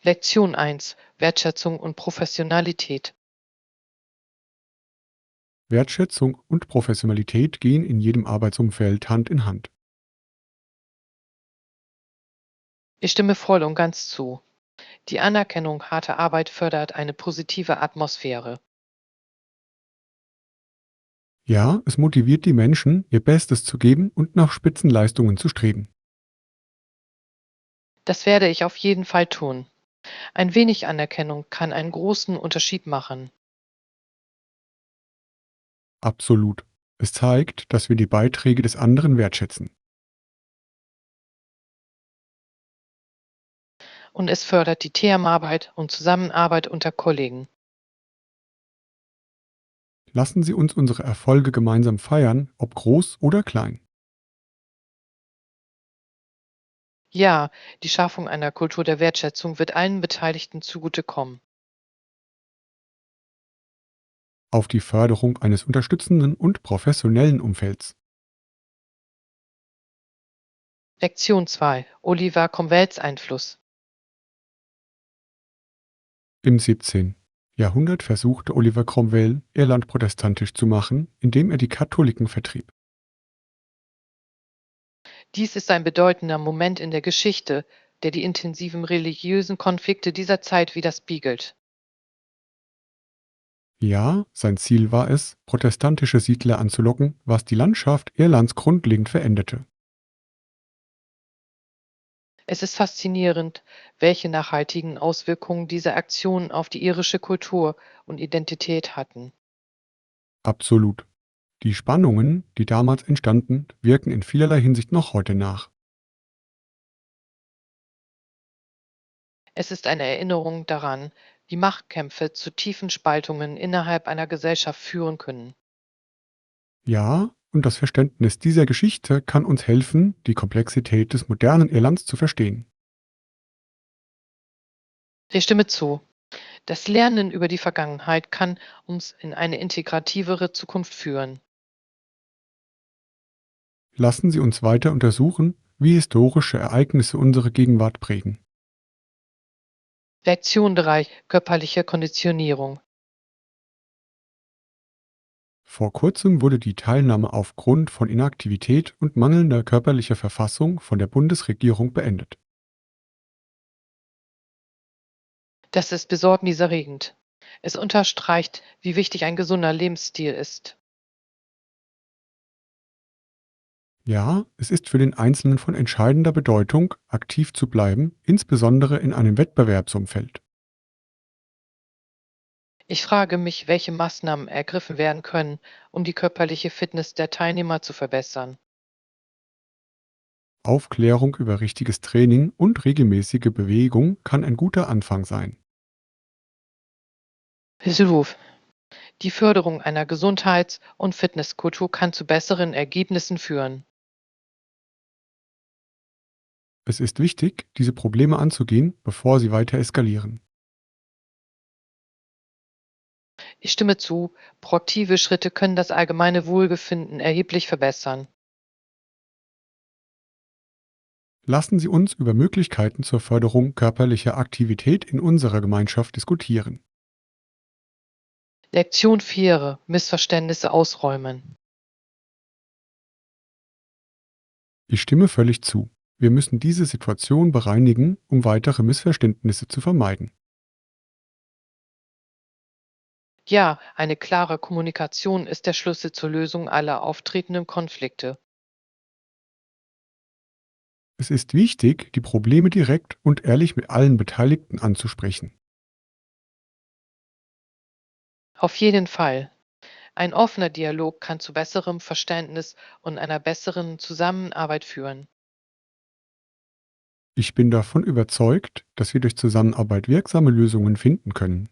Lektion 1: Wertschätzung und Professionalität. Wertschätzung und Professionalität gehen in jedem Arbeitsumfeld Hand in Hand. Ich stimme voll und ganz zu. Die Anerkennung harter Arbeit fördert eine positive Atmosphäre. Ja, es motiviert die Menschen, ihr Bestes zu geben und nach Spitzenleistungen zu streben. Das werde ich auf jeden Fall tun. Ein wenig Anerkennung kann einen großen Unterschied machen. Absolut. Es zeigt, dass wir die Beiträge des anderen wertschätzen. Und es fördert die Teamarbeit und Zusammenarbeit unter Kollegen. Lassen Sie uns unsere Erfolge gemeinsam feiern, ob groß oder klein. Ja, die Schaffung einer Kultur der Wertschätzung wird allen Beteiligten zugutekommen. Auf die Förderung eines unterstützenden und professionellen Umfelds. Lektion 2: Oliver Cromwells Einfluss. Im 17. Jahrhundert versuchte Oliver Cromwell, Irland protestantisch zu machen, indem er die Katholiken vertrieb. Dies ist ein bedeutender Moment in der Geschichte, der die intensiven religiösen Konflikte dieser Zeit widerspiegelt. Ja, sein Ziel war es, protestantische Siedler anzulocken, was die Landschaft Irlands grundlegend veränderte. Es ist faszinierend, welche nachhaltigen Auswirkungen diese Aktionen auf die irische Kultur und Identität hatten. Absolut. Die Spannungen, die damals entstanden, wirken in vielerlei Hinsicht noch heute nach. Es ist eine Erinnerung daran, wie Machtkämpfe zu tiefen Spaltungen innerhalb einer Gesellschaft führen können. Ja, und das Verständnis dieser Geschichte kann uns helfen, die Komplexität des modernen Irlands zu verstehen. Ich stimme zu. Das Lernen über die Vergangenheit kann uns in eine integrativere Zukunft führen. Lassen Sie uns weiter untersuchen, wie historische Ereignisse unsere Gegenwart prägen. Lektion 3: Körperliche Konditionierung. Vor kurzem wurde die Teilnahme aufgrund von Inaktivität und mangelnder körperlicher Verfassung von der Bundesregierung beendet. Das ist besorgniserregend. Es unterstreicht, wie wichtig ein gesunder Lebensstil ist. Ja, es ist für den Einzelnen von entscheidender Bedeutung, aktiv zu bleiben, insbesondere in einem Wettbewerbsumfeld. Ich frage mich, welche Maßnahmen ergriffen werden können, um die körperliche Fitness der Teilnehmer zu verbessern. Aufklärung über richtiges Training und regelmäßige Bewegung kann ein guter Anfang sein. Hilf. Die Förderung einer Gesundheits- und Fitnesskultur kann zu besseren Ergebnissen führen. Es ist wichtig, diese Probleme anzugehen, bevor sie weiter eskalieren. Ich stimme zu, proaktive Schritte können das allgemeine Wohlbefinden erheblich verbessern. Lassen Sie uns über Möglichkeiten zur Förderung körperlicher Aktivität in unserer Gemeinschaft diskutieren. Lektion 4: Missverständnisse ausräumen. Ich stimme völlig zu. Wir müssen diese Situation bereinigen, um weitere Missverständnisse zu vermeiden. Ja, eine klare Kommunikation ist der Schlüssel zur Lösung aller auftretenden Konflikte. Es ist wichtig, die Probleme direkt und ehrlich mit allen Beteiligten anzusprechen. Auf jeden Fall. Ein offener Dialog kann zu besserem Verständnis und einer besseren Zusammenarbeit führen. Ich bin davon überzeugt, dass wir durch Zusammenarbeit wirksame Lösungen finden können.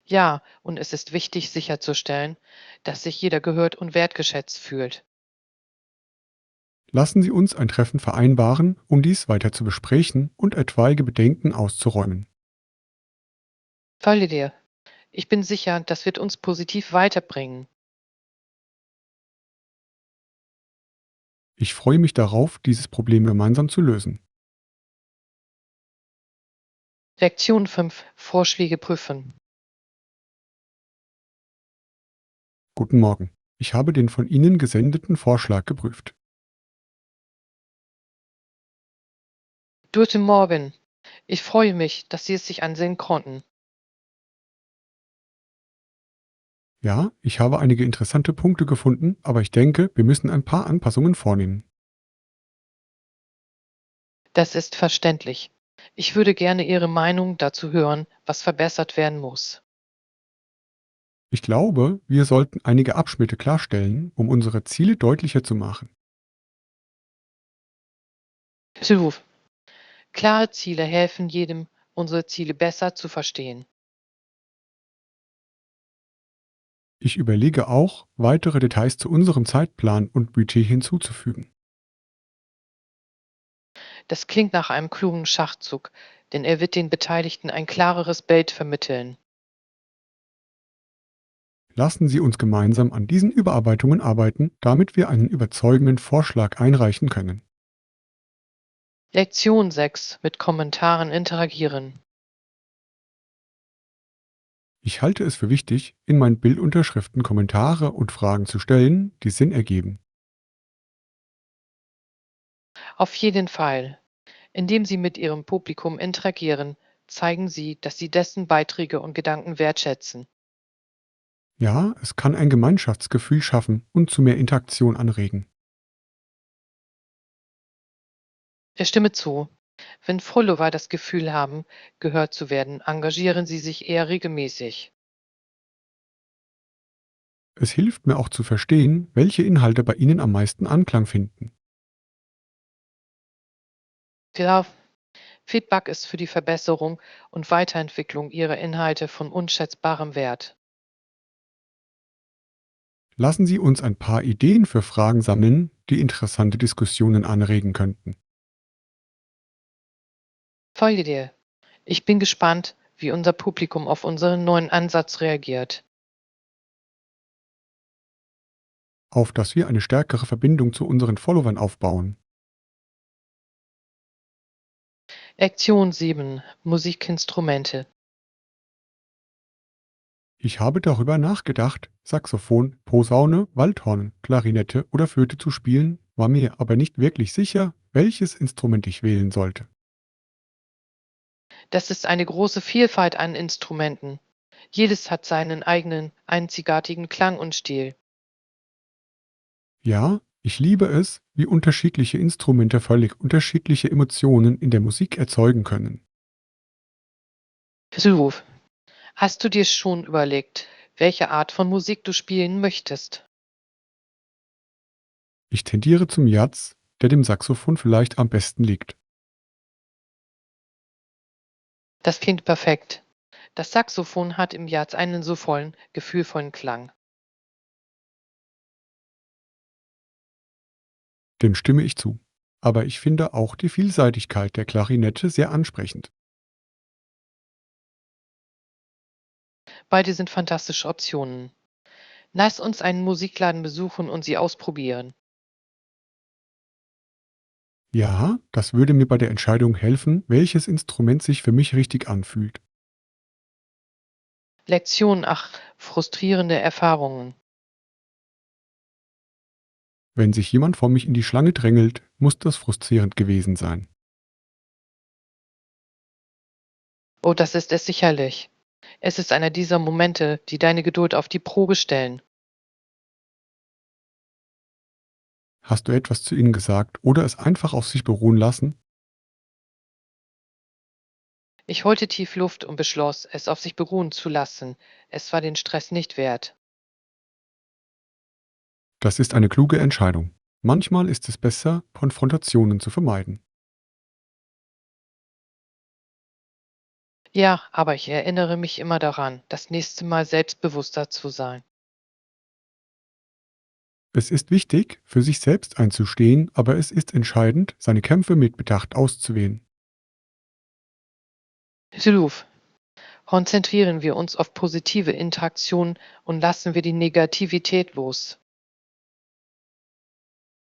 Ja, und es ist wichtig sicherzustellen, dass sich jeder gehört und wertgeschätzt fühlt. Lassen Sie uns ein Treffen vereinbaren, um dies weiter zu besprechen und etwaige Bedenken auszuräumen. Folge dir. Ich bin sicher, das wird uns positiv weiterbringen. Ich freue mich darauf, dieses Problem gemeinsam zu lösen. Lektion 5: Vorschläge prüfen. Guten Morgen. Ich habe den von Ihnen gesendeten Vorschlag geprüft. Guten Morgen. Ich freue mich, dass Sie es sich ansehen konnten. Ja, ich habe einige interessante Punkte gefunden, aber ich denke, wir müssen ein paar Anpassungen vornehmen. Das ist verständlich. Ich würde gerne Ihre Meinung dazu hören, was verbessert werden muss. Ich glaube, wir sollten einige Abschnitte klarstellen, um unsere Ziele deutlicher zu machen. Hilf. Klare Ziele helfen jedem, unsere Ziele besser zu verstehen. Ich überlege auch, weitere Details zu unserem Zeitplan und Budget hinzuzufügen. Das klingt nach einem klugen Schachzug, denn er wird den Beteiligten ein klareres Bild vermitteln. Lassen Sie uns gemeinsam an diesen Überarbeitungen arbeiten, damit wir einen überzeugenden Vorschlag einreichen können. Lektion 6: Mit Kommentaren interagieren. Ich halte es für wichtig, in meinen Bildunterschriften Kommentare und Fragen zu stellen, die Sinn ergeben. Auf jeden Fall. Indem Sie mit Ihrem Publikum interagieren, zeigen Sie, dass Sie dessen Beiträge und Gedanken wertschätzen. Ja, es kann ein Gemeinschaftsgefühl schaffen und zu mehr Interaktion anregen. Ich stimme zu. Wenn Follower das Gefühl haben, gehört zu werden, engagieren sie sich eher regelmäßig. Es hilft mir auch zu verstehen, welche Inhalte bei Ihnen am meisten Anklang finden. Ja, Feedback ist für die Verbesserung und Weiterentwicklung Ihrer Inhalte von unschätzbarem Wert. Lassen Sie uns ein paar Ideen für Fragen sammeln, die interessante Diskussionen anregen könnten. Folge dir. Ich bin gespannt, wie unser Publikum auf unseren neuen Ansatz reagiert. Auf dass wir eine stärkere Verbindung zu unseren Followern aufbauen. Lektion 7: Musikinstrumente. Ich habe darüber nachgedacht, Saxophon, Posaune, Waldhorn, Klarinette oder Flöte zu spielen, war mir aber nicht wirklich sicher, welches Instrument ich wählen sollte. Das ist eine große Vielfalt an Instrumenten. Jedes hat seinen eigenen, einzigartigen Klang und Stil. Ja, ich liebe es, wie unterschiedliche Instrumente völlig unterschiedliche Emotionen in der Musik erzeugen können. Ruf. Hast du dir schon überlegt, welche Art von Musik du spielen möchtest? Ich tendiere zum Jazz, der dem Saxophon vielleicht am besten liegt. Das klingt perfekt. Das Saxophon hat im Jazz einen so vollen, gefühlvollen Klang. Dem stimme ich zu. Aber ich finde auch die Vielseitigkeit der Klarinette sehr ansprechend. Beide sind fantastische Optionen. Lass uns einen Musikladen besuchen und sie ausprobieren. Ja, das würde mir bei der Entscheidung helfen, welches Instrument sich für mich richtig anfühlt. Lektion 8: Frustrierende Erfahrungen. Wenn sich jemand vor mich in die Schlange drängelt, muss das frustrierend gewesen sein. Oh, das ist es sicherlich. Es ist einer dieser Momente, die deine Geduld auf die Probe stellen. Hast du etwas zu ihnen gesagt oder es einfach auf sich beruhen lassen? Ich holte tief Luft und beschloss, es auf sich beruhen zu lassen. Es war den Stress nicht wert. Das ist eine kluge Entscheidung. Manchmal ist es besser, Konfrontationen zu vermeiden. Ja, aber ich erinnere mich immer daran, das nächste Mal selbstbewusster zu sein. Es ist wichtig, für sich selbst einzustehen, aber es ist entscheidend, seine Kämpfe mit Bedacht auszuwählen. Ruf. Konzentrieren wir uns auf positive Interaktionen und lassen wir die Negativität los.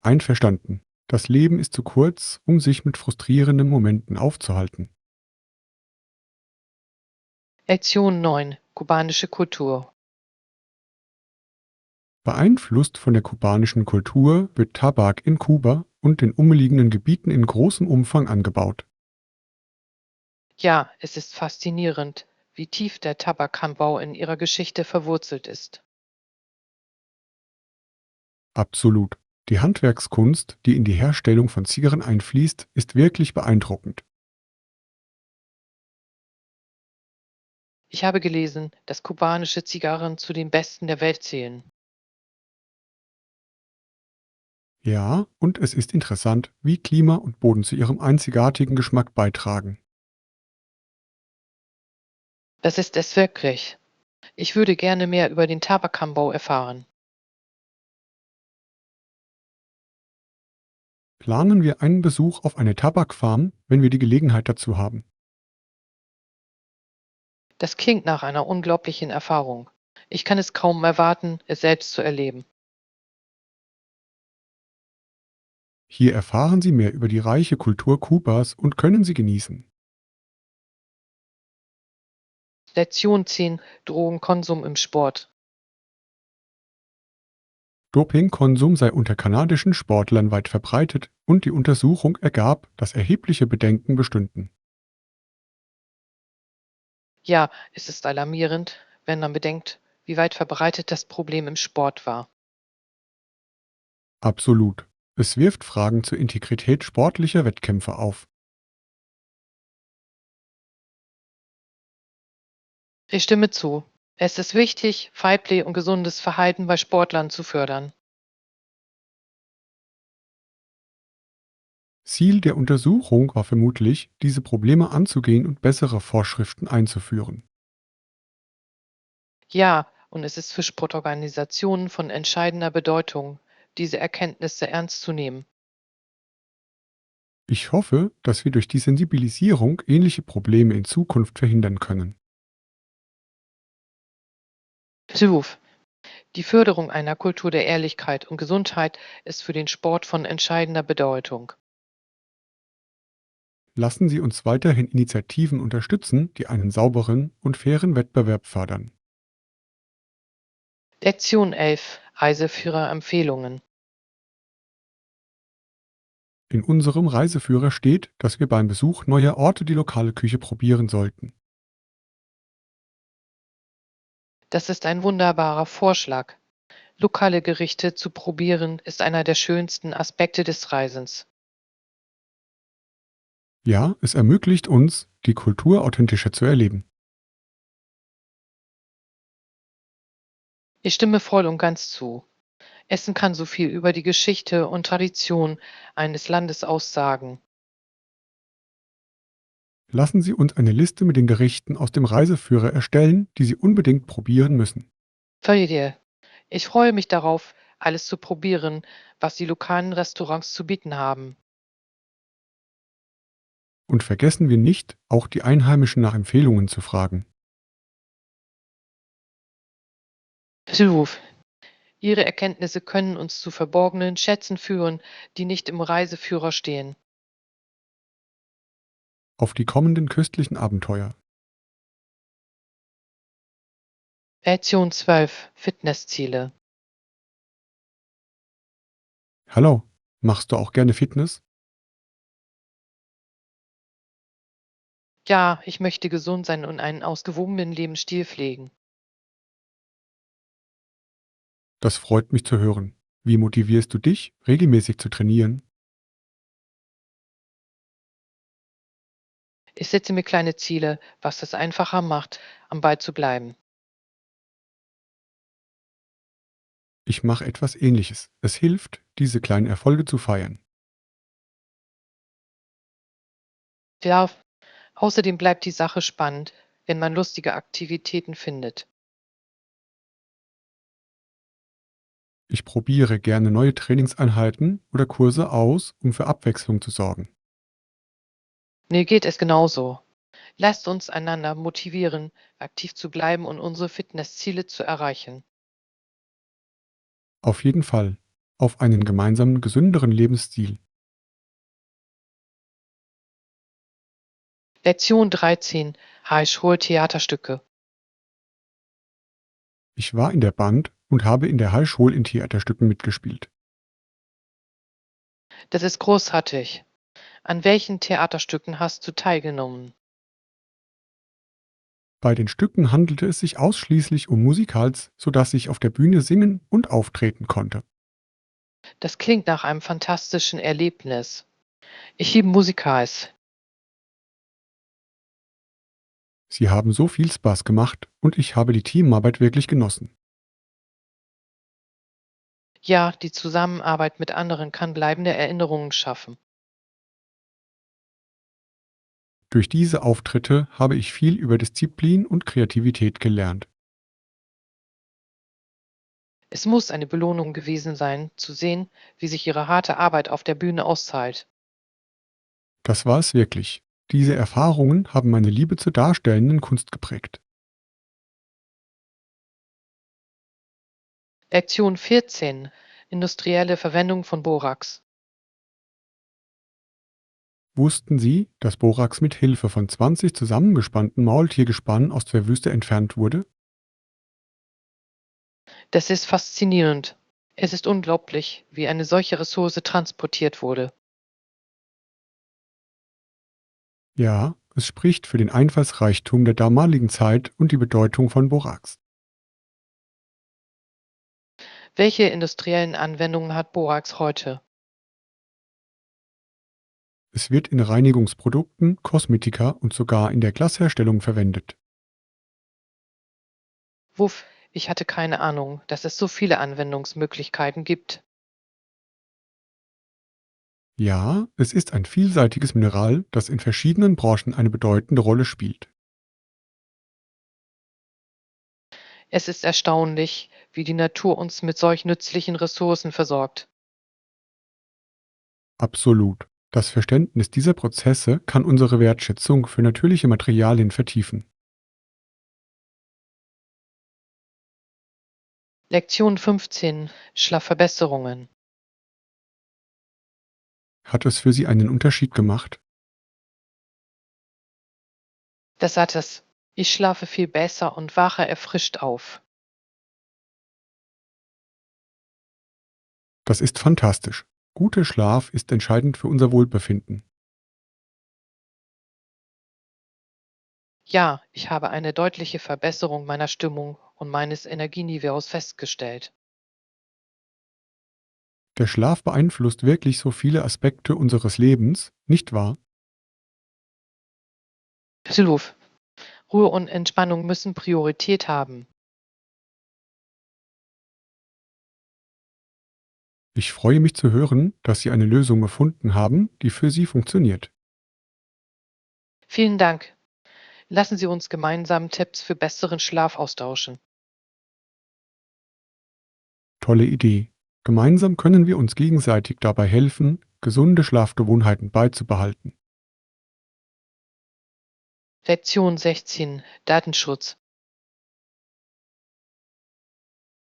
Einverstanden. Das Leben ist zu kurz, um sich mit frustrierenden Momenten aufzuhalten. Lektion 9: Kubanische Kultur. Beeinflusst von der kubanischen Kultur wird Tabak in Kuba und den umliegenden Gebieten in großem Umfang angebaut. Ja, es ist faszinierend, wie tief der Tabakanbau in ihrer Geschichte verwurzelt ist. Absolut. Die Handwerkskunst, die in die Herstellung von Zigarren einfließt, ist wirklich beeindruckend. Ich habe gelesen, dass kubanische Zigarren zu den besten der Welt zählen. Ja, und es ist interessant, wie Klima und Boden zu ihrem einzigartigen Geschmack beitragen. Das ist es wirklich. Ich würde gerne mehr über den Tabakanbau erfahren. Planen wir einen Besuch auf eine Tabakfarm, wenn wir die Gelegenheit dazu haben. Das klingt nach einer unglaublichen Erfahrung. Ich kann es kaum erwarten, es selbst zu erleben. Hier erfahren Sie mehr über die reiche Kultur Kubas und können sie genießen. Lektion 10: Drogenkonsum im Sport. Dopingkonsum sei unter kanadischen Sportlern weit verbreitet und die Untersuchung ergab, dass erhebliche Bedenken bestünden. Ja, es ist alarmierend, wenn man bedenkt, wie weit verbreitet das Problem im Sport war. Absolut. Es wirft Fragen zur Integrität sportlicher Wettkämpfe auf. Ich stimme zu. Es ist wichtig, Fairplay und gesundes Verhalten bei Sportlern zu fördern. Ziel der Untersuchung war vermutlich, diese Probleme anzugehen und bessere Vorschriften einzuführen. Ja, und es ist für Sportorganisationen von entscheidender Bedeutung, diese Erkenntnisse ernst zu nehmen. Ich hoffe, dass wir durch die Sensibilisierung ähnliche Probleme in Zukunft verhindern können. Proof. Die Förderung einer Kultur der Ehrlichkeit und Gesundheit ist für den Sport von entscheidender Bedeutung. Lassen Sie uns weiterhin Initiativen unterstützen, die einen sauberen und fairen Wettbewerb fördern. Lektion 11: Reiseführerempfehlungen. In unserem Reiseführer steht, dass wir beim Besuch neuer Orte die lokale Küche probieren sollten. Das ist ein wunderbarer Vorschlag. Lokale Gerichte zu probieren ist einer der schönsten Aspekte des Reisens. Ja, es ermöglicht uns, die Kultur authentischer zu erleben. Ich stimme voll und ganz zu. Essen kann so viel über die Geschichte und Tradition eines Landes aussagen. Lassen Sie uns eine Liste mit den Gerichten aus dem Reiseführer erstellen, die Sie unbedingt probieren müssen. Verstehe. Ich freue mich darauf, alles zu probieren, was die lokalen Restaurants zu bieten haben. Und vergessen wir nicht, auch die Einheimischen nach Empfehlungen zu fragen. Ruf. Ihre Erkenntnisse können uns zu verborgenen Schätzen führen, die nicht im Reiseführer stehen. Auf die kommenden köstlichen Abenteuer. Lektion 12: Fitnessziele. Hallo, machst du auch gerne Fitness? Ja, ich möchte gesund sein und einen ausgewogenen Lebensstil pflegen. Das freut mich zu hören. Wie motivierst du dich, regelmäßig zu trainieren? Ich setze mir kleine Ziele, was es einfacher macht, am Ball zu bleiben. Ich mache etwas Ähnliches. Es hilft, diese kleinen Erfolge zu feiern. Ja, außerdem bleibt die Sache spannend, wenn man lustige Aktivitäten findet. Ich probiere gerne neue Trainingseinheiten oder Kurse aus, um für Abwechslung zu sorgen. Mir geht es genauso. Lasst uns einander motivieren, aktiv zu bleiben und unsere Fitnessziele zu erreichen. Auf jeden Fall. Auf einen gemeinsamen gesünderen Lebensstil. Lektion 13. Highschool Theaterstücke. Ich war in der Band und habe in der Highschool in Theaterstücken mitgespielt. Das ist großartig. An welchen Theaterstücken hast du teilgenommen? Bei den Stücken handelte es sich ausschließlich um Musicals, sodass ich auf der Bühne singen und auftreten konnte. Das klingt nach einem fantastischen Erlebnis. Ich liebe Musicals. Sie haben so viel Spaß gemacht und ich habe die Teamarbeit wirklich genossen. Ja, die Zusammenarbeit mit anderen kann bleibende Erinnerungen schaffen. Durch diese Auftritte habe ich viel über Disziplin und Kreativität gelernt. Es muss eine Belohnung gewesen sein, zu sehen, wie sich ihre harte Arbeit auf der Bühne auszahlt. Das war es wirklich. Diese Erfahrungen haben meine Liebe zur darstellenden Kunst geprägt. Lektion 14. Industrielle Verwendung von Borax. Wussten Sie, dass Borax mit Hilfe von 20 zusammengespannten Maultiergespannen aus der Wüste entfernt wurde? Das ist faszinierend. Es ist unglaublich, wie eine solche Ressource transportiert wurde. Ja, es spricht für den Einfallsreichtum der damaligen Zeit und die Bedeutung von Borax. Welche industriellen Anwendungen hat Borax heute? Es wird in Reinigungsprodukten, Kosmetika und sogar in der Glasherstellung verwendet. Wuff, ich hatte keine Ahnung, dass es so viele Anwendungsmöglichkeiten gibt. Ja, es ist ein vielseitiges Mineral, das in verschiedenen Branchen eine bedeutende Rolle spielt. Es ist erstaunlich, wie die Natur uns mit solch nützlichen Ressourcen versorgt. Absolut. Das Verständnis dieser Prozesse kann unsere Wertschätzung für natürliche Materialien vertiefen. Lektion 15. Schlafverbesserungen. Hat es für Sie einen Unterschied gemacht? Das hat es. Ich schlafe viel besser und wache erfrischt auf. Das ist fantastisch. Guter Schlaf ist entscheidend für unser Wohlbefinden. Ja, ich habe eine deutliche Verbesserung meiner Stimmung und meines Energieniveaus festgestellt. Der Schlaf beeinflusst wirklich so viele Aspekte unseres Lebens, nicht wahr? Absolut. Ruhe und Entspannung müssen Priorität haben. Ich freue mich zu hören, dass Sie eine Lösung gefunden haben, die für Sie funktioniert. Vielen Dank. Lassen Sie uns gemeinsam Tipps für besseren Schlaf austauschen. Tolle Idee. Gemeinsam können wir uns gegenseitig dabei helfen, gesunde Schlafgewohnheiten beizubehalten. Lektion 16. Datenschutz.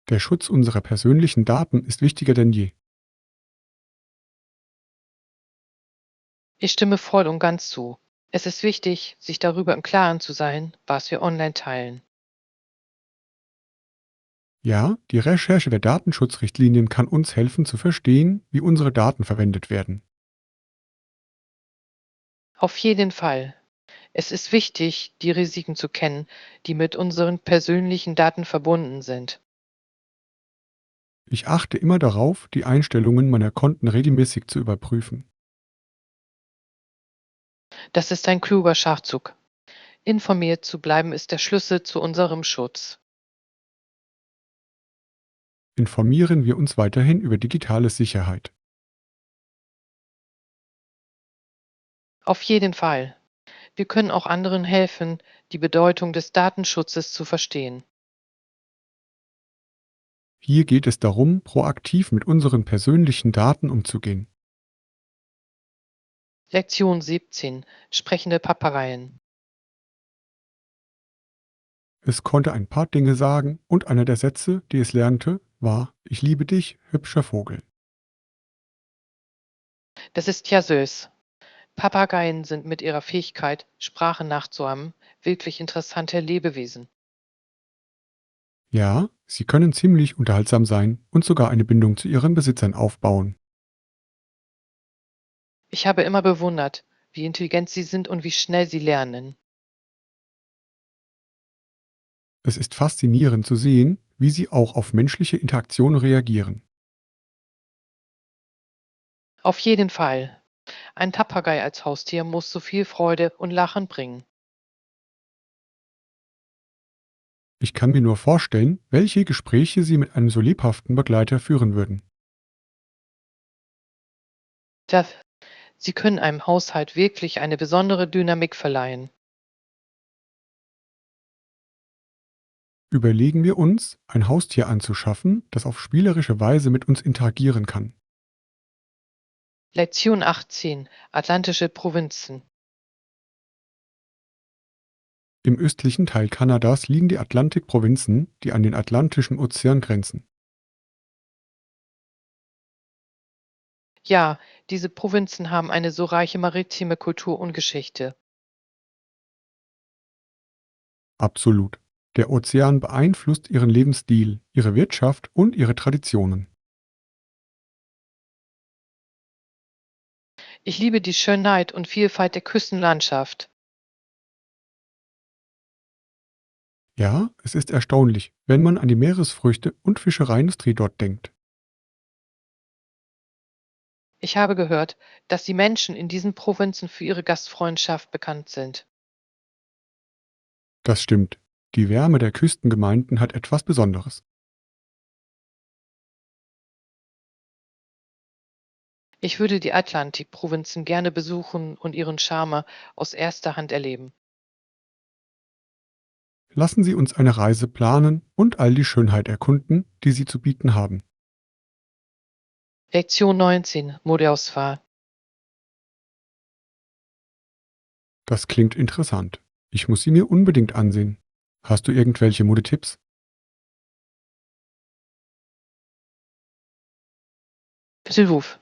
Der Schutz unserer persönlichen Daten ist wichtiger denn je. Ich stimme voll und ganz zu. Es ist wichtig, sich darüber im Klaren zu sein, was wir online teilen. Ja, die Recherche der Datenschutzrichtlinien kann uns helfen zu verstehen, wie unsere Daten verwendet werden. Auf jeden Fall. Es ist wichtig, die Risiken zu kennen, die mit unseren persönlichen Daten verbunden sind. Ich achte immer darauf, die Einstellungen meiner Konten regelmäßig zu überprüfen. Das ist ein kluger Schachzug. Informiert zu bleiben ist der Schlüssel zu unserem Schutz. Informieren wir uns weiterhin über digitale Sicherheit. Auf jeden Fall. Wir können auch anderen helfen, die Bedeutung des Datenschutzes zu verstehen. Hier geht es darum, proaktiv mit unseren persönlichen Daten umzugehen. Lektion 17. Sprechende Papageien. Es konnte ein paar Dinge sagen und einer der Sätze, die es lernte, war: Ich liebe dich, hübscher Vogel. Das ist ja süß. Papageien sind mit ihrer Fähigkeit, Sprachen nachzuahmen, wirklich interessante Lebewesen. Ja, sie können ziemlich unterhaltsam sein und sogar eine Bindung zu ihren Besitzern aufbauen. Ich habe immer bewundert, wie intelligent sie sind und wie schnell sie lernen. Es ist faszinierend zu sehen, wie sie auch auf menschliche Interaktionen reagieren. Auf jeden Fall. Ein Papagei als Haustier muss so viel Freude und Lachen bringen. Ich kann mir nur vorstellen, welche Gespräche sie mit einem so lebhaften Begleiter führen würden. Das, sie können einem Haushalt wirklich eine besondere Dynamik verleihen. Überlegen wir uns, ein Haustier anzuschaffen, das auf spielerische Weise mit uns interagieren kann. Lektion 18. Atlantische Provinzen. Im östlichen Teil Kanadas liegen die Atlantikprovinzen, die an den Atlantischen Ozean grenzen. Ja, diese Provinzen haben eine so reiche maritime Kultur und Geschichte. Absolut. Der Ozean beeinflusst ihren Lebensstil, ihre Wirtschaft und ihre Traditionen. Ich liebe die Schönheit und Vielfalt der Küstenlandschaft. Ja, es ist erstaunlich, wenn man an die Meeresfrüchte und Fischereiindustrie dort denkt. Ich habe gehört, dass die Menschen in diesen Provinzen für ihre Gastfreundschaft bekannt sind. Das stimmt. Die Wärme der Küstengemeinden hat etwas Besonderes. Ich würde die Atlantikprovinzen gerne besuchen und ihren Charme aus erster Hand erleben. Lassen Sie uns eine Reise planen und all die Schönheit erkunden, die sie zu bieten haben. Lektion 19. Modeauswahl. Das klingt interessant. Ich muss sie mir unbedingt ansehen. Hast du irgendwelche Modetipps? Beruf.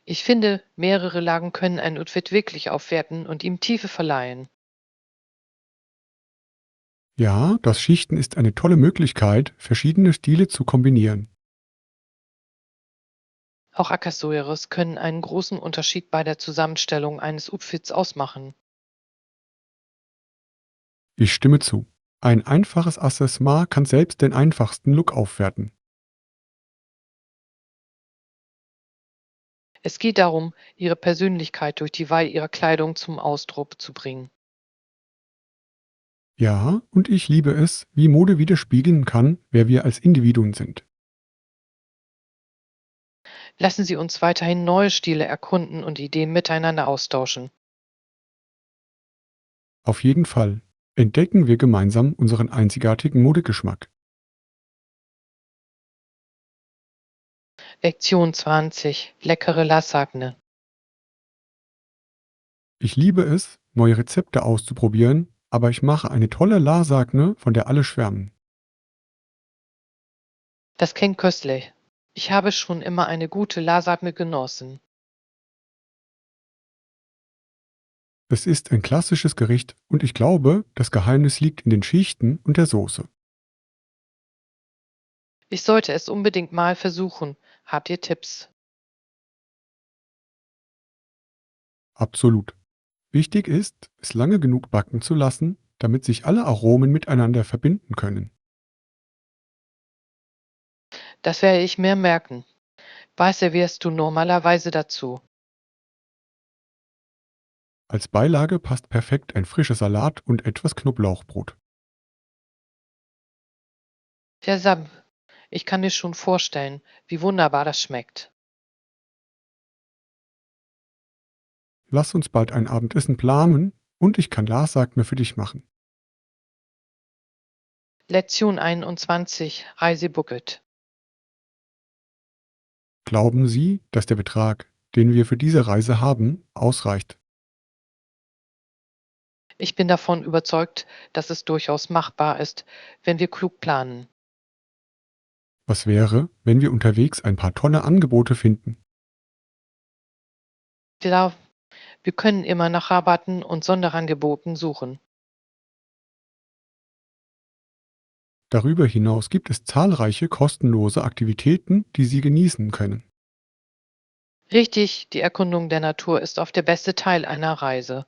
Ich finde, mehrere Lagen können ein Outfit wirklich aufwerten und ihm Tiefe verleihen. Ja, das Schichten ist eine tolle Möglichkeit, verschiedene Stile zu kombinieren. Auch Accessoires können einen großen Unterschied bei der Zusammenstellung eines Outfits ausmachen. Ich stimme zu. Ein einfaches Accessoire kann selbst den einfachsten Look aufwerten. Es geht darum, ihre Persönlichkeit durch die Wahl ihrer Kleidung zum Ausdruck zu bringen. Ja, und ich liebe es, wie Mode widerspiegeln kann, wer wir als Individuen sind. Lassen Sie uns weiterhin neue Stile erkunden und Ideen miteinander austauschen. Auf jeden Fall. Entdecken wir gemeinsam unseren einzigartigen Modegeschmack. Lektion 20. Leckere Lasagna. Ich liebe es, neue Rezepte auszuprobieren, aber ich mache eine tolle Lasagne, von der alle schwärmen. Das klingt köstlich. Ich habe schon immer eine gute Lasagne genossen. Es ist ein klassisches Gericht und ich glaube, das Geheimnis liegt in den Schichten und der Soße. Ich sollte es unbedingt mal versuchen. Habt ihr Tipps? Absolut. Wichtig ist, es lange genug backen zu lassen, damit sich alle Aromen miteinander verbinden können. Das werde ich mir merken. Was servierst du normalerweise dazu? Als Beilage passt perfekt ein frischer Salat und etwas Knoblauchbrot. Der Sam. Ich kann mir schon vorstellen, wie wunderbar das schmeckt. Lass uns bald ein Abendessen planen und ich kann Lasagne für dich machen. Lektion 21. Reisebucket. Glauben Sie, dass der Betrag, den wir für diese Reise haben, ausreicht? Ich bin davon überzeugt, dass es durchaus machbar ist, wenn wir klug planen. Was wäre, wenn wir unterwegs ein paar tolle Angebote finden? Da Wir können immer nach Rabatten und Sonderangeboten suchen. Darüber hinaus gibt es zahlreiche kostenlose Aktivitäten, die Sie genießen können. Richtig, die Erkundung der Natur ist oft der beste Teil einer Reise.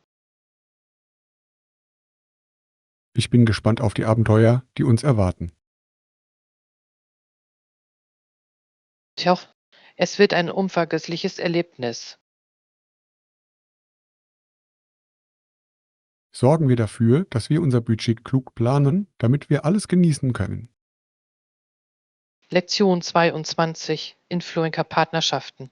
Ich bin gespannt auf die Abenteuer, die uns erwarten. Ich hoffe, es wird ein unvergessliches Erlebnis. Sorgen wir dafür, dass wir unser Budget klug planen, damit wir alles genießen können. Lektion 22: Influencer-Partnerschaften.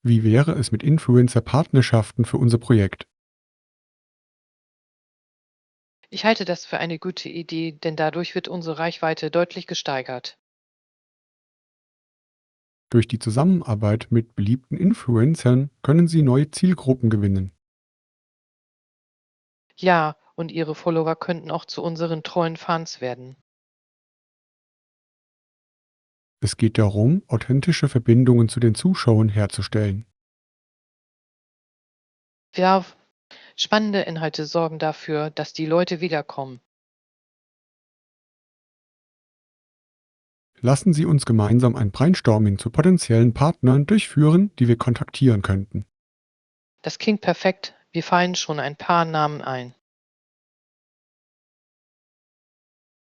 Wie wäre es mit Influencer-Partnerschaften für unser Projekt? Ich halte das für eine gute Idee, denn dadurch wird unsere Reichweite deutlich gesteigert. Durch die Zusammenarbeit mit beliebten Influencern können Sie neue Zielgruppen gewinnen. Ja, und Ihre Follower könnten auch zu unseren treuen Fans werden. Es geht darum, authentische Verbindungen zu den Zuschauern herzustellen. Ja, spannende Inhalte sorgen dafür, dass die Leute wiederkommen. Lassen Sie uns gemeinsam ein Brainstorming zu potenziellen Partnern durchführen, die wir kontaktieren könnten. Das klingt perfekt. Wir fallen schon ein paar Namen ein.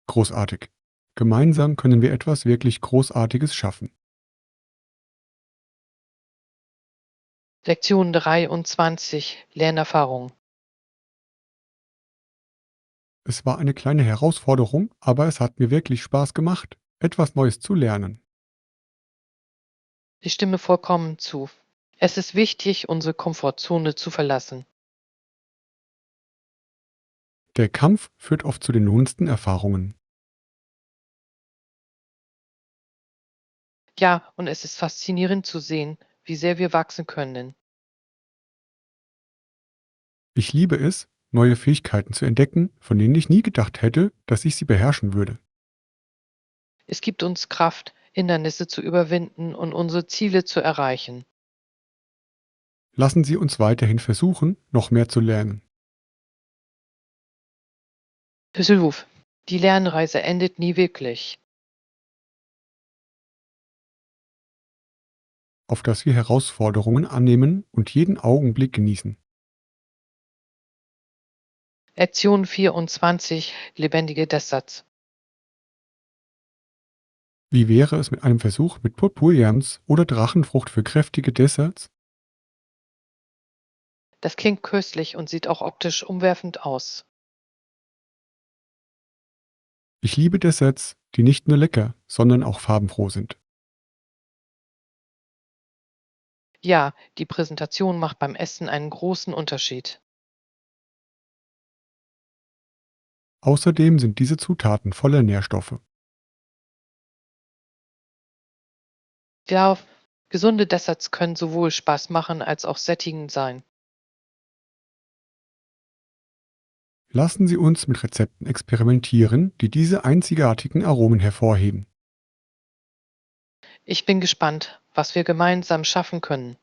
Großartig. Gemeinsam können wir etwas wirklich Großartiges schaffen. Lektion 23: Lernerfahrung. Es war eine kleine Herausforderung, aber es hat mir wirklich Spaß gemacht, etwas Neues zu lernen. Ich stimme vollkommen zu. Es ist wichtig, unsere Komfortzone zu verlassen. Der Kampf führt oft zu den lohnendsten Erfahrungen. Ja, und es ist faszinierend zu sehen, wie sehr wir wachsen können. Ich liebe es, neue Fähigkeiten zu entdecken, von denen ich nie gedacht hätte, dass ich sie beherrschen würde. Es gibt uns Kraft, Hindernisse zu überwinden und unsere Ziele zu erreichen. Lassen Sie uns weiterhin versuchen, noch mehr zu lernen. Düsseldorf. Die Lernreise endet nie wirklich. Auf dass wir Herausforderungen annehmen und jeden Augenblick genießen. Lektion 24: Lebendige Desserts. Wie wäre es mit einem Versuch mit Purpurjams oder Drachenfrucht für kräftige Desserts? Das klingt köstlich und sieht auch optisch umwerfend aus. Ich liebe Desserts, die nicht nur lecker, sondern auch farbenfroh sind. Ja, die Präsentation macht beim Essen einen großen Unterschied. Außerdem sind diese Zutaten voller Nährstoffe. Ja, gesunde Desserts können sowohl Spaß machen als auch sättigend sein. Lassen Sie uns mit Rezepten experimentieren, die diese einzigartigen Aromen hervorheben. Ich bin gespannt, was wir gemeinsam schaffen können.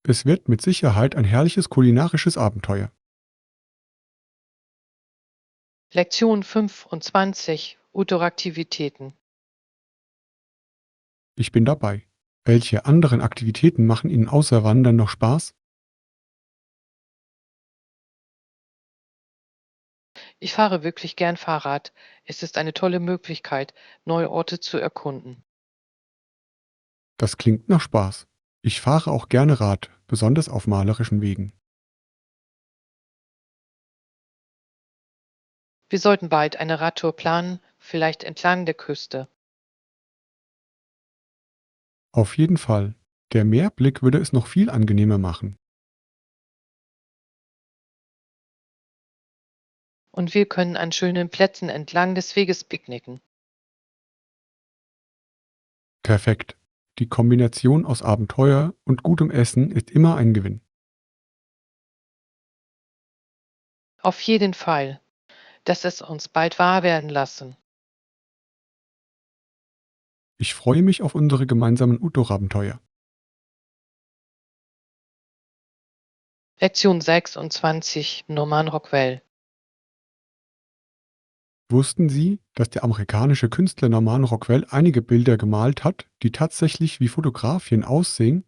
Es wird mit Sicherheit ein herrliches kulinarisches Abenteuer. Lektion 25: Outdoor-Aktivitäten. Ich bin dabei. Welche anderen Aktivitäten machen Ihnen außer Wandern noch Spaß? Ich fahre wirklich gern Fahrrad. Es ist eine tolle Möglichkeit, neue Orte zu erkunden. Das klingt nach Spaß. Ich fahre auch gerne Rad, besonders auf malerischen Wegen. Wir sollten bald eine Radtour planen, vielleicht entlang der Küste. Auf jeden Fall. Der Meerblick würde es noch viel angenehmer machen. Und wir können an schönen Plätzen entlang des Weges picknicken. Perfekt. Die Kombination aus Abenteuer und gutem Essen ist immer ein Gewinn. Auf jeden Fall, dass es uns bald wahr werden lassen. Ich freue mich auf unsere gemeinsamen Outdoor-Abenteuer. Lektion 26, Norman Rockwell. Wussten Sie, dass der amerikanische Künstler Norman Rockwell einige Bilder gemalt hat, die tatsächlich wie Fotografien aussehen?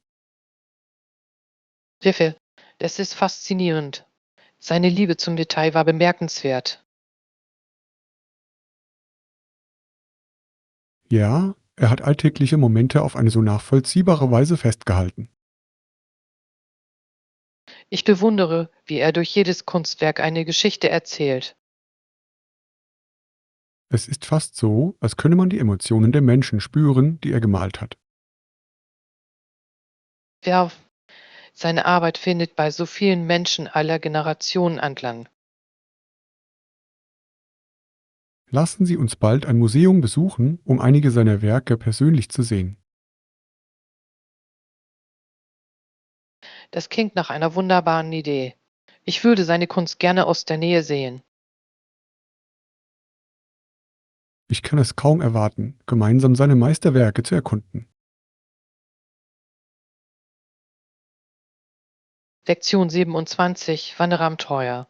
Riffel, das ist faszinierend. Seine Liebe zum Detail war bemerkenswert. Ja, er hat alltägliche Momente auf eine so nachvollziehbare Weise festgehalten. Ich bewundere, wie er durch jedes Kunstwerk eine Geschichte erzählt. Es ist fast so, als könne man die Emotionen der Menschen spüren, die er gemalt hat. Ja, seine Arbeit findet bei so vielen Menschen aller Generationen Anklang. Lassen Sie uns bald ein Museum besuchen, um einige seiner Werke persönlich zu sehen. Das klingt nach einer wunderbaren Idee. Ich würde seine Kunst gerne aus der Nähe sehen. Ich kann es kaum erwarten, gemeinsam seine Meisterwerke zu erkunden. Lektion 27, Wanderabenteuer.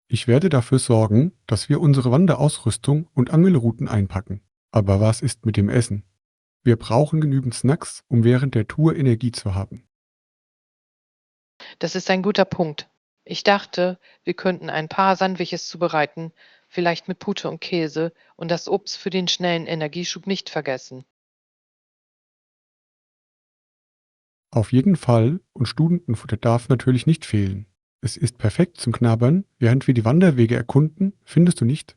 Ich werde dafür sorgen, dass wir unsere Wanderausrüstung und Angelrouten einpacken. Aber was ist mit dem Essen? Wir brauchen genügend Snacks, um während der Tour Energie zu haben. Das ist ein guter Punkt. Ich dachte, wir könnten ein paar Sandwiches zubereiten, vielleicht mit Pute und Käse und das Obst für den schnellen Energieschub nicht vergessen. Auf jeden Fall, und Studentenfutter darf natürlich nicht fehlen. Es ist perfekt zum Knabbern, während wir die Wanderwege erkunden, findest du nicht?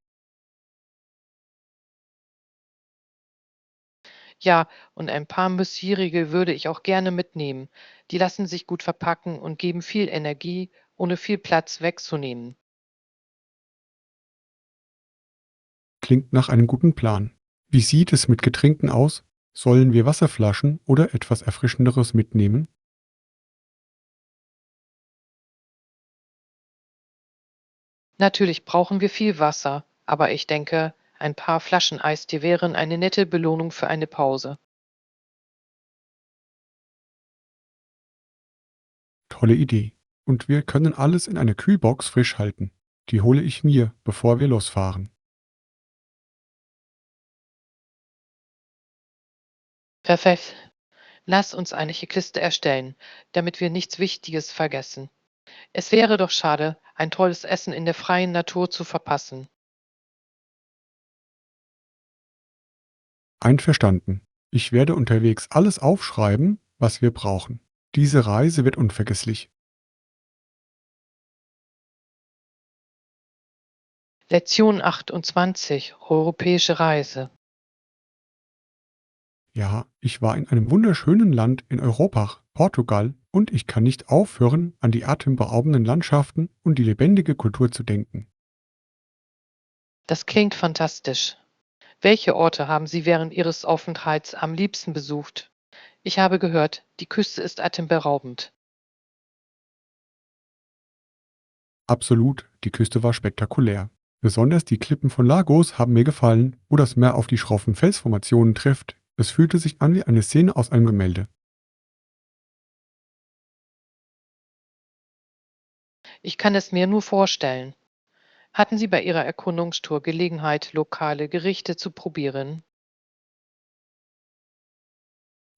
Ja, und ein paar Müsli-Riegel würde ich auch gerne mitnehmen. Die lassen sich gut verpacken und geben viel Energie, ohne viel Platz wegzunehmen. Klingt nach einem guten Plan. Wie sieht es mit Getränken aus? Sollen wir Wasserflaschen oder etwas Erfrischenderes mitnehmen? Natürlich brauchen wir viel Wasser, aber ich denke, ein paar Flaschen Eistee wären eine nette Belohnung für eine Pause. Tolle Idee. Und wir können alles in einer Kühlbox frisch halten. Die hole ich mir, bevor wir losfahren. Perfekt. Lass uns eine Checkliste erstellen, damit wir nichts Wichtiges vergessen. Es wäre doch schade, ein tolles Essen in der freien Natur zu verpassen. Einverstanden. Ich werde unterwegs alles aufschreiben, was wir brauchen. Diese Reise wird unvergesslich. Lektion 28, Europäische Reise. Ja, ich war in einem wunderschönen Land in Europa, Portugal, und ich kann nicht aufhören, an die atemberaubenden Landschaften und die lebendige Kultur zu denken. Das klingt fantastisch. Welche Orte haben Sie während Ihres Aufenthalts am liebsten besucht? Ich habe gehört, die Küste ist atemberaubend. Absolut, die Küste war spektakulär. Besonders die Klippen von Lagos haben mir gefallen, wo das Meer auf die schroffen Felsformationen trifft. Es fühlte sich an wie eine Szene aus einem Gemälde. Ich kann es mir nur vorstellen. Hatten Sie bei Ihrer Erkundungstour Gelegenheit, lokale Gerichte zu probieren?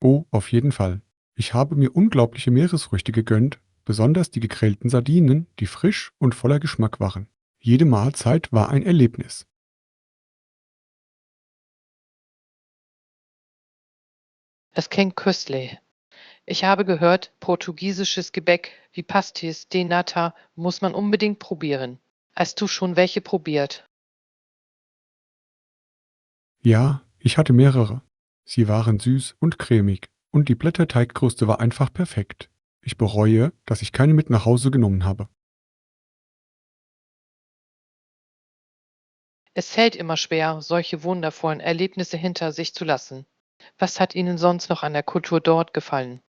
Oh, auf jeden Fall. Ich habe mir unglaubliche Meeresfrüchte gegönnt, besonders die gegrillten Sardinen, die frisch und voller Geschmack waren. Jede Mahlzeit war ein Erlebnis. Das klingt köstlich. Ich habe gehört, portugiesisches Gebäck wie Pastéis de Nata muss man unbedingt probieren. Hast du schon welche probiert? Ja, ich hatte mehrere. Sie waren süß und cremig und die Blätterteigkruste war einfach perfekt. Ich bereue, dass ich keine mit nach Hause genommen habe. Es fällt immer schwer, solche wundervollen Erlebnisse hinter sich zu lassen. Was hat Ihnen sonst noch an der Kultur dort gefallen?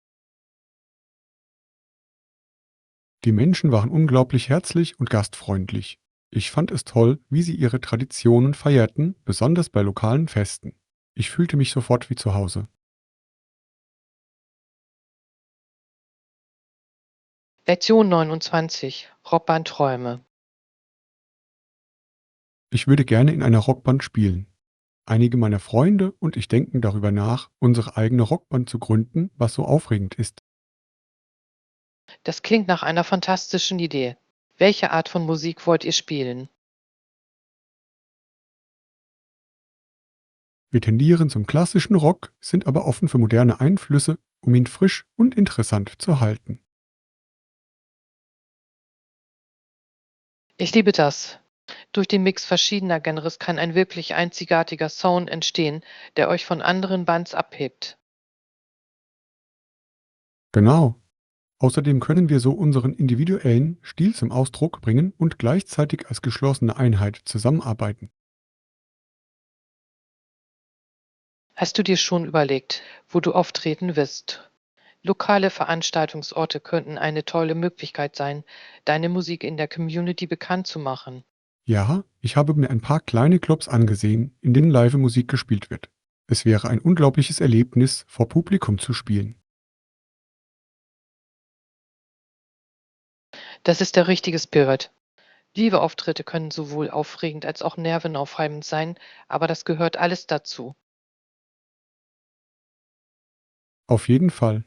Die Menschen waren unglaublich herzlich und gastfreundlich. Ich fand es toll, wie sie ihre Traditionen feierten, besonders bei lokalen Festen. Ich fühlte mich sofort wie zu Hause. Lektion 29. Rockbandträume. Ich würde gerne in einer Rockband spielen. Einige meiner Freunde und ich denken darüber nach, unsere eigene Rockband zu gründen, was so aufregend ist. Das klingt nach einer fantastischen Idee. Welche Art von Musik wollt ihr spielen? Wir tendieren zum klassischen Rock, sind aber offen für moderne Einflüsse, um ihn frisch und interessant zu halten. Ich liebe das. Durch den Mix verschiedener Genres kann ein wirklich einzigartiger Sound entstehen, der euch von anderen Bands abhebt. Genau. Außerdem können wir so unseren individuellen Stil zum Ausdruck bringen und gleichzeitig als geschlossene Einheit zusammenarbeiten. Hast du dir schon überlegt, wo du auftreten wirst? Lokale Veranstaltungsorte könnten eine tolle Möglichkeit sein, deine Musik in der Community bekannt zu machen. Ja, ich habe mir ein paar kleine Clubs angesehen, in denen Live-Musik gespielt wird. Es wäre ein unglaubliches Erlebnis, vor Publikum zu spielen. Das ist der richtige Spirit. Live-Auftritte können sowohl aufregend als auch nervenaufreibend sein, aber das gehört alles dazu. Auf jeden Fall.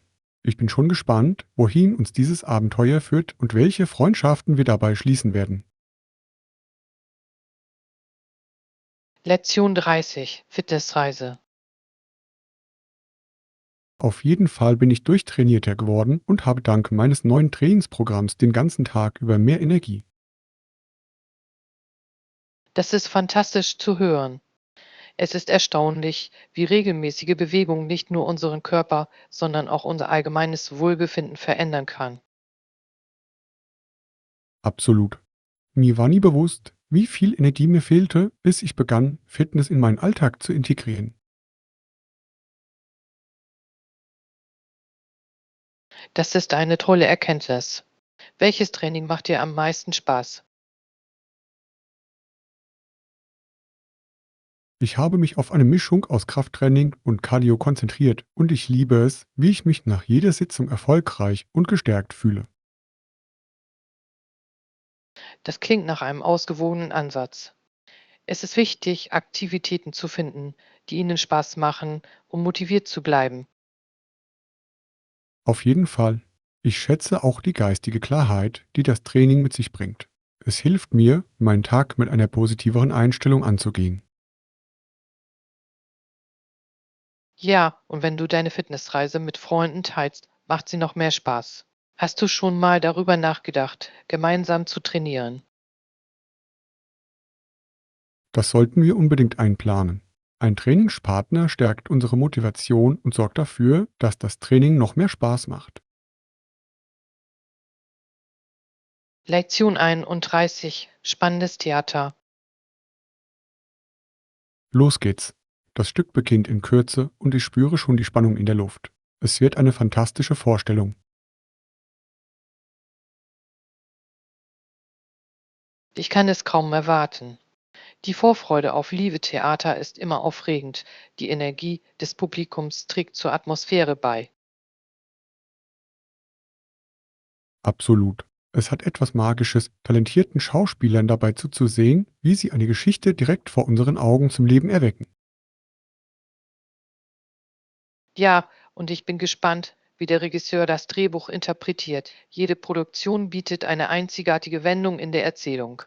Ich bin schon gespannt, wohin uns dieses Abenteuer führt und welche Freundschaften wir dabei schließen werden. Lektion 30. Fitnessreise. Auf jeden Fall bin ich durchtrainierter geworden und habe dank meines neuen Trainingsprogramms den ganzen Tag über mehr Energie. Das ist fantastisch zu hören. Es ist erstaunlich, wie regelmäßige Bewegung nicht nur unseren Körper, sondern auch unser allgemeines Wohlbefinden verändern kann. Absolut. Mir war nie bewusst, wie viel Energie mir fehlte, bis ich begann, Fitness in meinen Alltag zu integrieren. Das ist eine tolle Erkenntnis. Welches Training macht dir am meisten Spaß? Ich habe mich auf eine Mischung aus Krafttraining und Cardio konzentriert und ich liebe es, wie ich mich nach jeder Sitzung erfolgreich und gestärkt fühle. Das klingt nach einem ausgewogenen Ansatz. Es ist wichtig, Aktivitäten zu finden, die Ihnen Spaß machen, um motiviert zu bleiben. Auf jeden Fall. Ich schätze auch die geistige Klarheit, die das Training mit sich bringt. Es hilft mir, meinen Tag mit einer positiveren Einstellung anzugehen. Ja, und wenn du deine Fitnessreise mit Freunden teilst, macht sie noch mehr Spaß. Hast du schon mal darüber nachgedacht, gemeinsam zu trainieren? Das sollten wir unbedingt einplanen. Ein Trainingspartner stärkt unsere Motivation und sorgt dafür, dass das Training noch mehr Spaß macht. Lektion 31. Spannendes Theater. Los geht's. Das Stück beginnt in Kürze und ich spüre schon die Spannung in der Luft. Es wird eine fantastische Vorstellung. Ich kann es kaum erwarten. Die Vorfreude auf Live-Theater ist immer aufregend. Die Energie des Publikums trägt zur Atmosphäre bei. Absolut. Es hat etwas Magisches, talentierten Schauspielern dabei zuzusehen, wie sie eine Geschichte direkt vor unseren Augen zum Leben erwecken. Ja, und ich bin gespannt, wie der Regisseur das Drehbuch interpretiert. Jede Produktion bietet eine einzigartige Wendung in der Erzählung.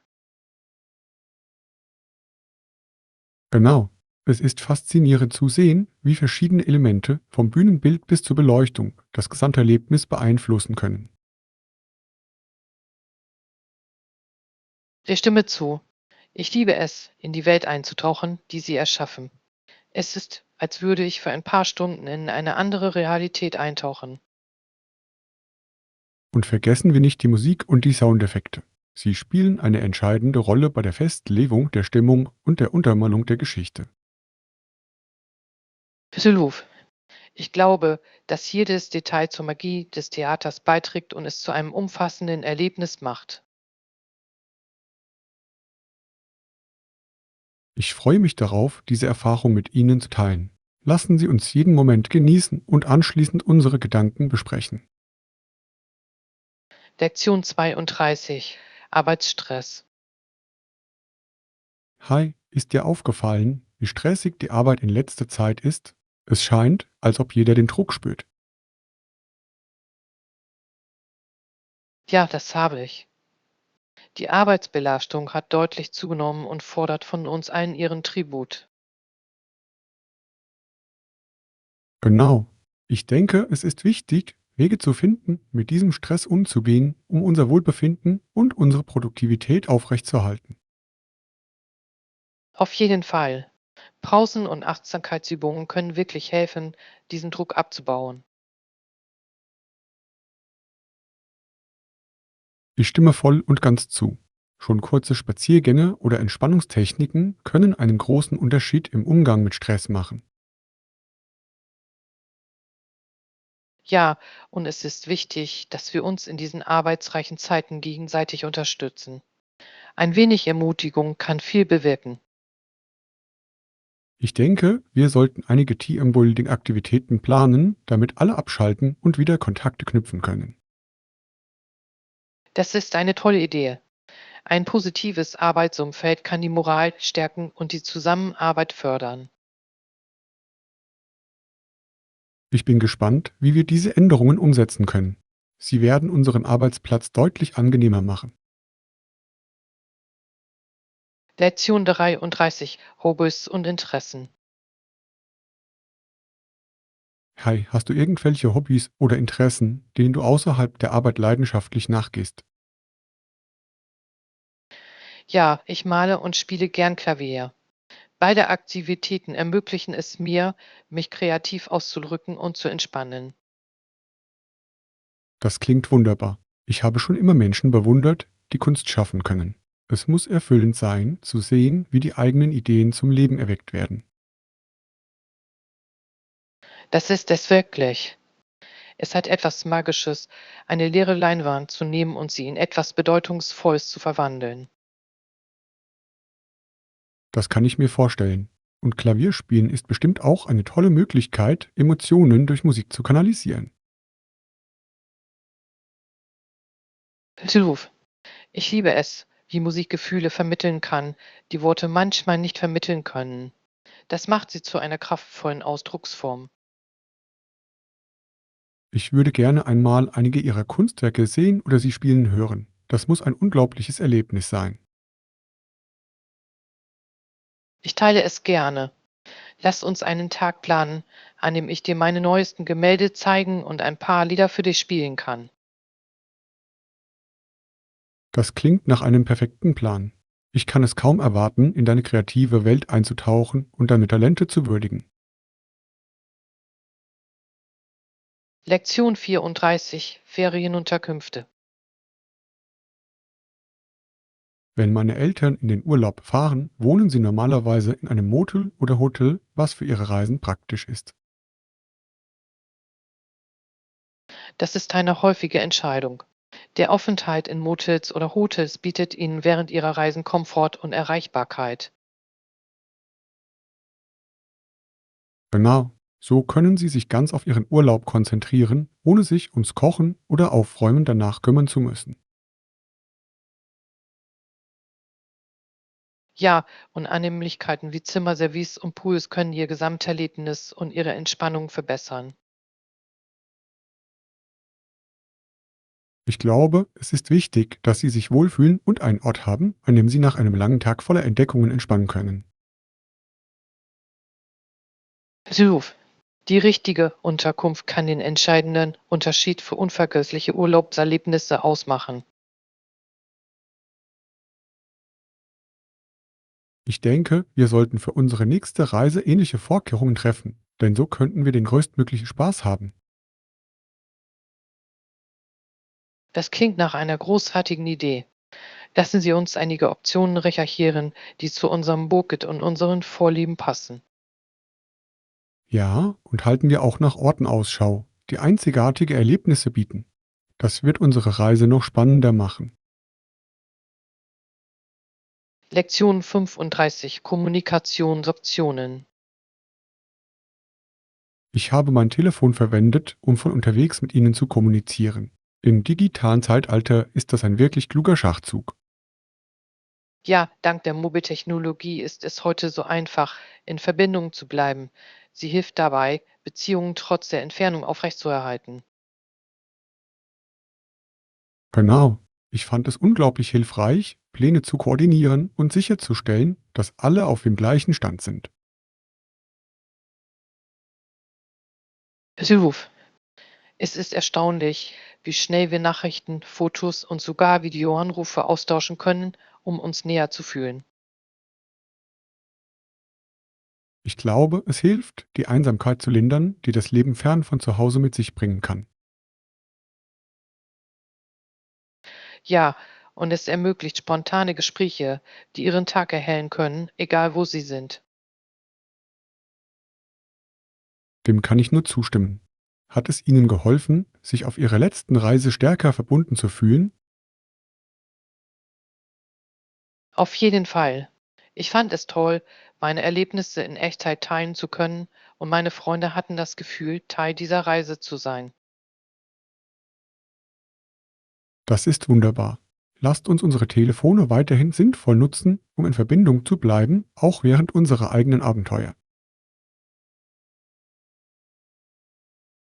Genau. Es ist faszinierend zu sehen, wie verschiedene Elemente, vom Bühnenbild bis zur Beleuchtung, das Gesamterlebnis beeinflussen können. Ich stimme zu. Ich liebe es, in die Welt einzutauchen, die sie erschaffen. Es ist, als würde ich für ein paar Stunden in eine andere Realität eintauchen. Und vergessen wir nicht die Musik und die Soundeffekte. Sie spielen eine entscheidende Rolle bei der Festlegung der Stimmung und der Untermalung der Geschichte. Absolut. Ich glaube, dass jedes Detail zur Magie des Theaters beiträgt und es zu einem umfassenden Erlebnis macht. Ich freue mich darauf, diese Erfahrung mit Ihnen zu teilen. Lassen Sie uns jeden Moment genießen und anschließend unsere Gedanken besprechen. Lektion 32. Arbeitsstress. Hi, ist dir aufgefallen, wie stressig die Arbeit in letzter Zeit ist? Es scheint, als ob jeder den Druck spürt. Ja, das habe ich. Die Arbeitsbelastung hat deutlich zugenommen und fordert von uns allen ihren Tribut. Genau. Ich denke, es ist wichtig, Wege zu finden, mit diesem Stress umzugehen, um unser Wohlbefinden und unsere Produktivität aufrechtzuerhalten. Auf jeden Fall. Pausen und Achtsamkeitsübungen können wirklich helfen, diesen Druck abzubauen. Ich stimme voll und ganz zu. Schon kurze Spaziergänge oder Entspannungstechniken können einen großen Unterschied im Umgang mit Stress machen. Ja, und es ist wichtig, dass wir uns in diesen arbeitsreichen Zeiten gegenseitig unterstützen. Ein wenig Ermutigung kann viel bewirken. Ich denke, wir sollten einige Teambuilding-Aktivitäten planen, damit alle abschalten und wieder Kontakte knüpfen können. Das ist eine tolle Idee. Ein positives Arbeitsumfeld kann die Moral stärken und die Zusammenarbeit fördern. Ich bin gespannt, wie wir diese Änderungen umsetzen können. Sie werden unseren Arbeitsplatz deutlich angenehmer machen. Lektion 33. Hobbys und Interessen. Hi, hast du irgendwelche Hobbys oder Interessen, denen du außerhalb der Arbeit leidenschaftlich nachgehst? Ja, ich male und spiele gern Klavier. Beide Aktivitäten ermöglichen es mir, mich kreativ auszudrücken und zu entspannen. Das klingt wunderbar. Ich habe schon immer Menschen bewundert, die Kunst schaffen können. Es muss erfüllend sein, zu sehen, wie die eigenen Ideen zum Leben erweckt werden. Das ist es wirklich. Es hat etwas Magisches, eine leere Leinwand zu nehmen und sie in etwas Bedeutungsvolles zu verwandeln. Das kann ich mir vorstellen. Und Klavierspielen ist bestimmt auch eine tolle Möglichkeit, Emotionen durch Musik zu kanalisieren. Hilf. Ich liebe es, wie Musik Gefühle vermitteln kann, die Worte manchmal nicht vermitteln können. Das macht sie zu einer kraftvollen Ausdrucksform. Ich würde gerne einmal einige ihrer Kunstwerke sehen oder sie spielen hören. Das muss ein unglaubliches Erlebnis sein. Ich teile es gerne. Lass uns einen Tag planen, an dem ich dir meine neuesten Gemälde zeigen und ein paar Lieder für dich spielen kann. Das klingt nach einem perfekten Plan. Ich kann es kaum erwarten, in deine kreative Welt einzutauchen und deine Talente zu würdigen. Lektion 34. Ferienunterkünfte. Wenn meine Eltern in den Urlaub fahren, wohnen sie normalerweise in einem Motel oder Hotel, was für ihre Reisen praktisch ist. Das ist eine häufige Entscheidung. Der Aufenthalt in Motels oder Hotels bietet Ihnen während Ihrer Reisen Komfort und Erreichbarkeit. Genau, so können sie sich ganz auf ihren Urlaub konzentrieren, ohne sich ums Kochen oder Aufräumen danach kümmern zu müssen. Ja, und Annehmlichkeiten wie Zimmerservice und Pools können Ihr Gesamterlebnis und Ihre Entspannung verbessern. Ich glaube, es ist wichtig, dass sie sich wohlfühlen und einen Ort haben, an dem sie nach einem langen Tag voller Entdeckungen entspannen können. Ruf. Die richtige Unterkunft kann den entscheidenden Unterschied für unvergessliche Urlaubserlebnisse ausmachen. Ich denke, wir sollten für unsere nächste Reise ähnliche Vorkehrungen treffen, denn so könnten wir den größtmöglichen Spaß haben. Das klingt nach einer großartigen Idee. Lassen Sie uns einige Optionen recherchieren, die zu unserem Budget und unseren Vorlieben passen. Ja, und halten wir auch nach Orten Ausschau, die einzigartige Erlebnisse bieten. Das wird unsere Reise noch spannender machen. Lektion 35. Kommunikationsoptionen. Ich habe mein Telefon verwendet, um von unterwegs mit Ihnen zu kommunizieren. Im digitalen Zeitalter ist das ein wirklich kluger Schachzug. Ja, dank der Mobiltechnologie ist es heute so einfach, in Verbindung zu bleiben. Sie hilft dabei, Beziehungen trotz der Entfernung aufrechtzuerhalten. Genau. Ich fand es unglaublich hilfreich, Pläne zu koordinieren und sicherzustellen, dass alle auf dem gleichen Stand sind. Ruf. Es ist erstaunlich, wie schnell wir Nachrichten, Fotos und sogar Videoanrufe austauschen können, um uns näher zu fühlen. Ich glaube, es hilft, die Einsamkeit zu lindern, die das Leben fern von zu Hause mit sich bringen kann. Ja, und es ermöglicht spontane Gespräche, die Ihren Tag erhellen können, egal wo Sie sind. Dem kann ich nur zustimmen. Hat es Ihnen geholfen, sich auf Ihrer letzten Reise stärker verbunden zu fühlen? Auf jeden Fall. Ich fand es toll, meine Erlebnisse in Echtzeit teilen zu können, und meine Freunde hatten das Gefühl, Teil dieser Reise zu sein. Das ist wunderbar. Lasst uns unsere Telefone weiterhin sinnvoll nutzen, um in Verbindung zu bleiben, auch während unserer eigenen Abenteuer.